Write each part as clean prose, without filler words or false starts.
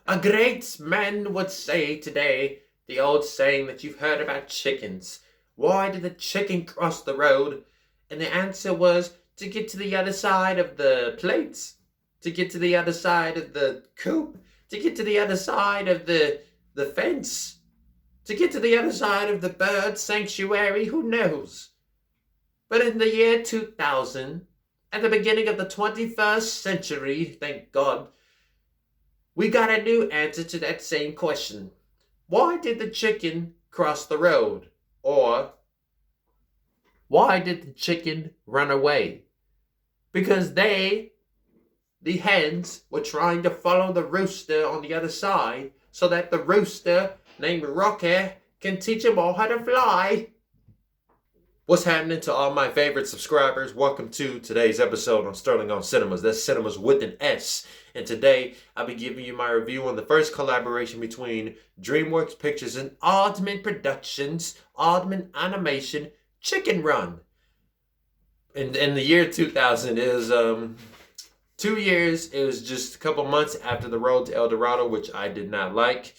A great man would say today the old saying that you've heard about chickens. Why did the chicken cross the road? And the answer was to get to the other side of the plates, to get to the other side of the coop, to get to the other side of the fence, to get to the other side of the bird sanctuary, who knows? But in the year 2000, at the beginning of the 21st century, thank God, we got a new answer to that same question. Why did the chicken cross the road? Or, why did the chicken run away? Because the hens, were trying to follow the rooster on the other side so that the rooster, named Rocky, can teach them all how to fly. What's happening to all my favorite subscribers? Welcome to today's episode on Sterling on Sinemas. That's Sinemas with an S. And today, I'll be giving you my review on the first collaboration between DreamWorks Pictures and Aardman Productions, Aardman Animation, Chicken Run. In the year 2000, it was 2 years. It was just a couple months after The Road to El Dorado, which I did not like.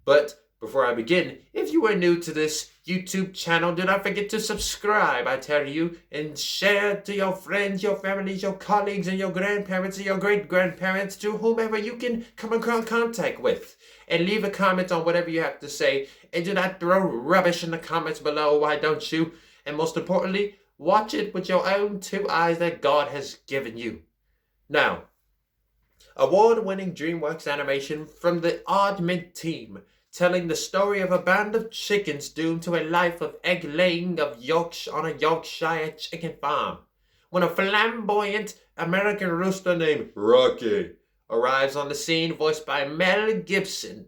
But before I begin, if you are new to this YouTube channel, do not forget to subscribe, I tell you, and share to your friends, your families, your colleagues, and your grandparents, and your great-grandparents, to whomever you can come in contact with. And leave a comment on whatever you have to say, and do not throw rubbish in the comments below, why don't you? And most importantly, watch it with your own two eyes that God has given you. Now, award-winning DreamWorks animation from the Aardman team, telling the story of a band of chickens doomed to a life of egg-laying on a Yorkshire chicken farm. When a flamboyant American rooster named Rocky arrives on the scene, voiced by Mel Gibson,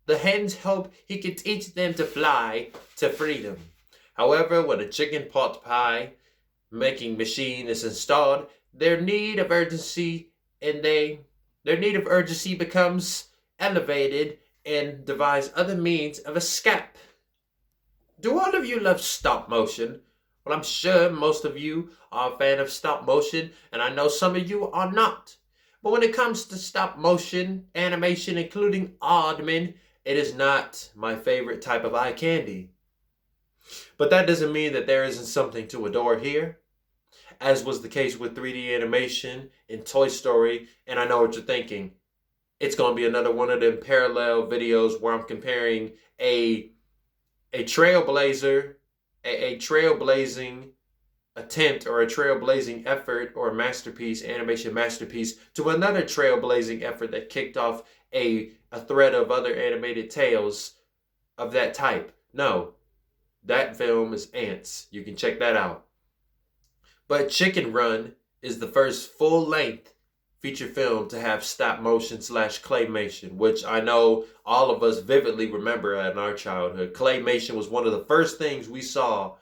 the hens hope he can teach them to fly to freedom. However, when a chicken pot pie making machine is installed, their need of urgency becomes elevated and devise other means of escape. Do all of you love stop motion? Well, I'm sure most of you are a fan of stop motion, and I know some of you are not. But when it comes to stop motion animation, including Aardman, it is not my favorite type of eye candy. But that doesn't mean that there isn't something to adore here, as was the case with 3D animation in Toy Story. And I know what you're thinking. It's going to be another one of them parallel videos where I'm comparing a trailblazer, a trailblazing attempt or a trailblazing effort or a masterpiece, animation masterpiece, to another trailblazing effort that kicked off a thread of other animated tales of that type. No, that film is Ants. You can check that out. But Chicken Run is the first full-length feature film to have stop motion / claymation, which I know all of us vividly remember in our childhood. Claymation was one of the first things we saw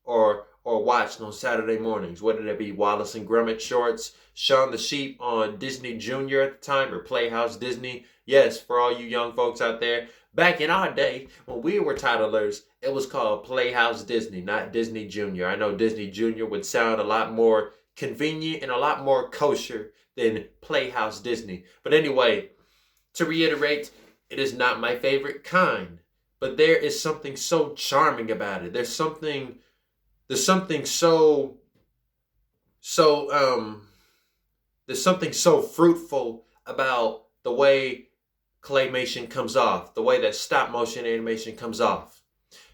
or watched on Saturday mornings, whether it be Wallace and Gromit shorts, Shaun the Sheep on Disney Junior at the time, or Playhouse Disney. Yes, for all you young folks out there, back in our day, when we were toddlers, it was called Playhouse Disney, not Disney Junior. I know Disney Junior would sound a lot more convenient and a lot more kosher than Playhouse Disney. But anyway, to reiterate, it is not my favorite kind, but there is something so charming about it. There's something so fruitful about the way claymation comes off, the way that stop motion animation comes off.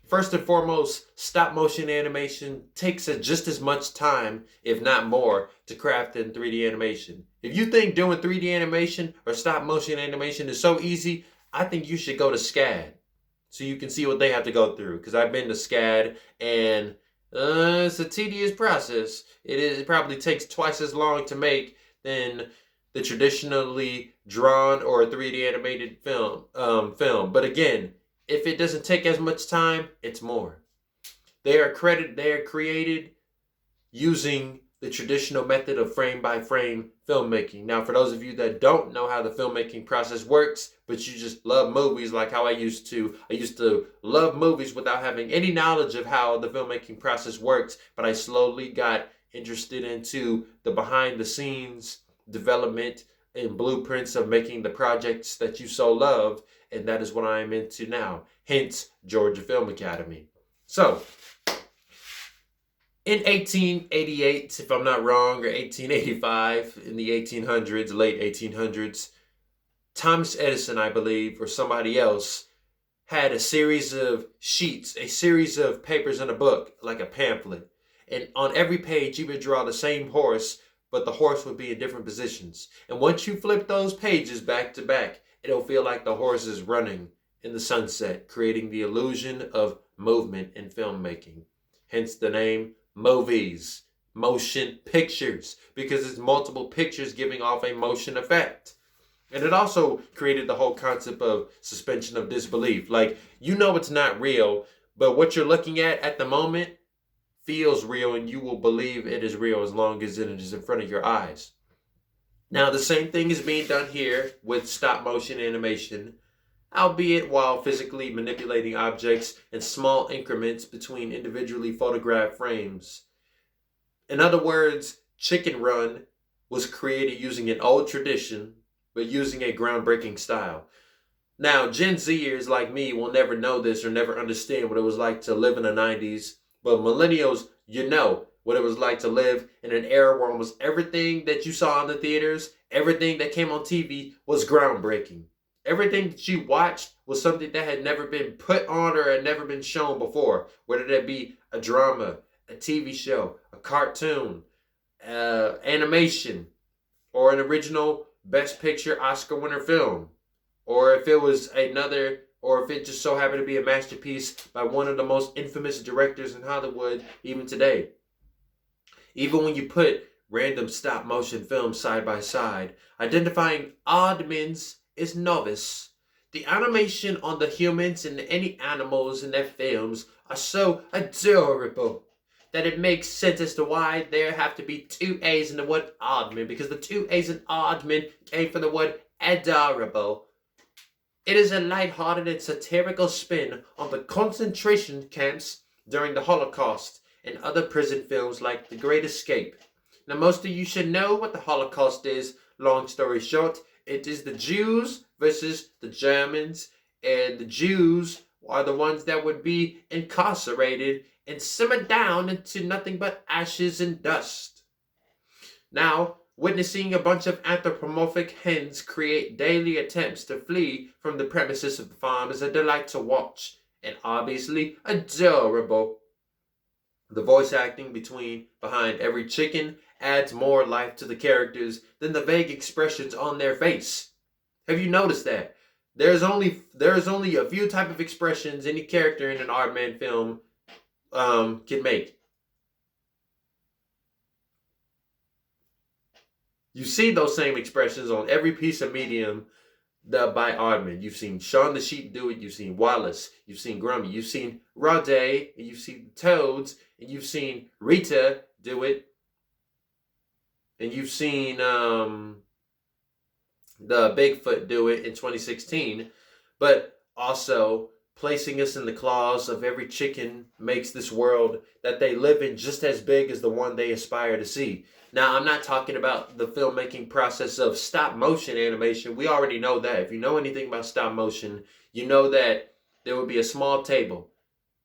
First and foremost, stop motion animation takes just as much time, if not more, to craft than 3D animation. If you think doing 3D animation or stop motion animation is so easy, I think you should go to SCAD so you can see what they have to go through. Because I've been to SCAD and it's a tedious process. It probably takes twice as long to make than the traditionally drawn or 3D animated film. But again, if it doesn't take as much time, it's more. They are created using the traditional method of frame-by-frame filmmaking. Now, for those of you that don't know how the filmmaking process works, but you just love movies like how I used to love movies without having any knowledge of how the filmmaking process works, but I slowly got interested into the behind-the-scenes development and blueprints of making the projects that you so love, and that is what I am into now. Hence, Georgia Film Academy. So, in 1888, if I'm not wrong, or 1885, in the 1800s, late 1800s, Thomas Edison, I believe, or somebody else, had a series of sheets, a series of papers in a book, like a pamphlet. And on every page, he would draw the same horse, but the horse would be in different positions. And once you flip those pages back to back, it'll feel like the horse is running in the sunset, creating the illusion of movement in filmmaking. Hence the name movies, motion pictures, because it's multiple pictures giving off a motion effect. And it also created the whole concept of suspension of disbelief. Like, you know it's not real, but what you're looking at the moment feels real, and you will believe it is real as long as it is in front of your eyes. Now, the same thing is being done here with stop motion animation, albeit while physically manipulating objects in small increments between individually photographed frames. In other words, Chicken Run was created using an old tradition, but using a groundbreaking style. Now, Gen Zers like me will never know this or never understand what it was like to live in the 90s, but millennials, you know what it was like to live in an era where almost everything that you saw in the theaters, everything that came on TV was groundbreaking. Everything that you watched was something that had never been put on or had never been shown before, whether that be a drama, a TV show, a cartoon, animation, or an original Best Picture Oscar winner film, or if it was another, or if it just so happened to be a masterpiece by one of the most infamous directors in Hollywood even today. Even when you put random stop motion films side by side, identifying Aardman's is novice. The animation on the humans and any animals in their films are so adorable that it makes sense as to why there have to be two A's in the word Aardman, because the two A's in Aardman came from the word adorable. It is a light-hearted and satirical spin on the concentration camps during the Holocaust and other prison films like The Great Escape. Now, most of you should know what the Holocaust is. Long story short, it is the Jews versus the Germans, and the Jews are the ones that would be incarcerated and simmer down into nothing but ashes and dust. Now, witnessing a bunch of anthropomorphic hens create daily attempts to flee from the premises of the farm is a delight to watch, and obviously adorable. The voice acting behind every chicken adds more life to the characters than the vague expressions on their face. Have you noticed that? There's only a few type of expressions any character in an Aardman film can make. You see those same expressions on every piece of medium by Aardman. You've seen Shaun the Sheep do it. You've seen Wallace. You've seen Grummy. You've seen Rade. And you've seen Toads. And you've seen Rita do it. And you've seen the Bigfoot do it in 2016. But also, placing us in the claws of every chicken makes this world that they live in just as big as the one they aspire to see. Now, I'm not talking about the filmmaking process of stop motion animation. We already know that. If you know anything about stop motion, you know that there would be a small table.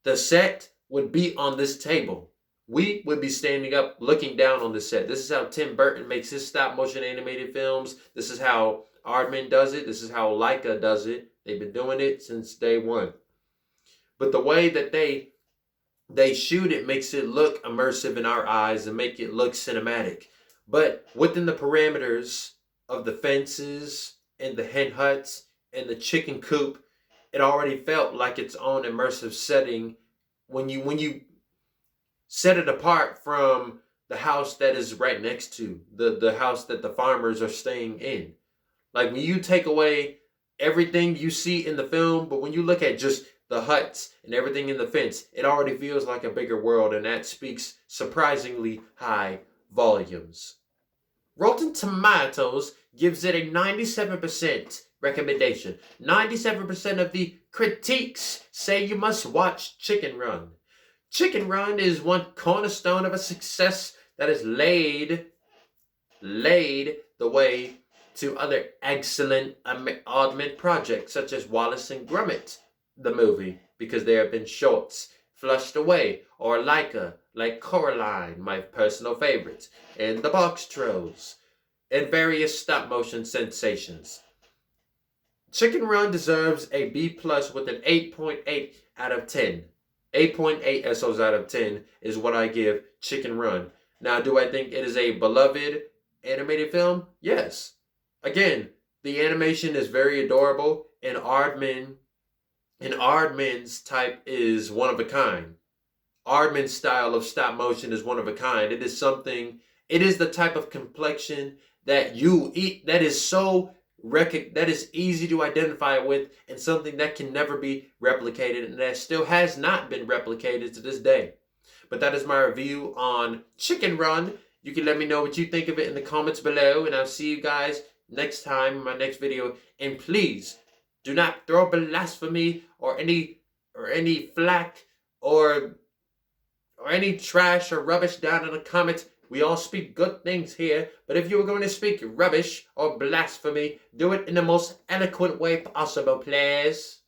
The set would be on this table. We would be standing up looking down on the set. This is how Tim Burton makes his stop motion animated films. This is how Aardman does it. This is how Laika does it. They've been doing it since day one. But the way that they shoot it makes it look immersive in our eyes and make it look cinematic. But within the parameters of the fences and the hen huts and the chicken coop, it already felt like its own immersive setting when you set it apart from the house that is right next to the house that the farmers are staying in. Like, when you take away everything you see in the film, but when you look at just the huts and everything in the fence, it already feels like a bigger world, and that speaks surprisingly high volumes. Rotten Tomatoes gives it a 97% recommendation. 97% of the critiques say you must watch Chicken Run. Chicken Run is one cornerstone of a success that has laid the way to other excellent Aardman projects such as Wallace and Gromit, the movie, because there have been shorts, Flushed Away, or Leica, like Coraline, my personal favorite, and The Box Trolls, and various stop motion sensations. Chicken Run deserves a B plus with an 8.8 out of 10. 8.8 SOs out of 10 is what I give Chicken Run. Now, do I think it is a beloved animated film? Yes. Again, the animation is very adorable, and Aardman's type is one of a kind. Aardman's style of stop motion is one of a kind. It is the type of complexion that you eat that is easy to identify with, and something that can never be replicated, and that still has not been replicated to this day. But that is my review on Chicken Run. You can let me know what you think of it in the comments below, and I'll see you guys next time in my next video. And please do not throw blasphemy or any flack or any trash or rubbish down in the comments. We all speak good things here, but if you were going to speak rubbish or blasphemy, do it in the most eloquent way possible, please.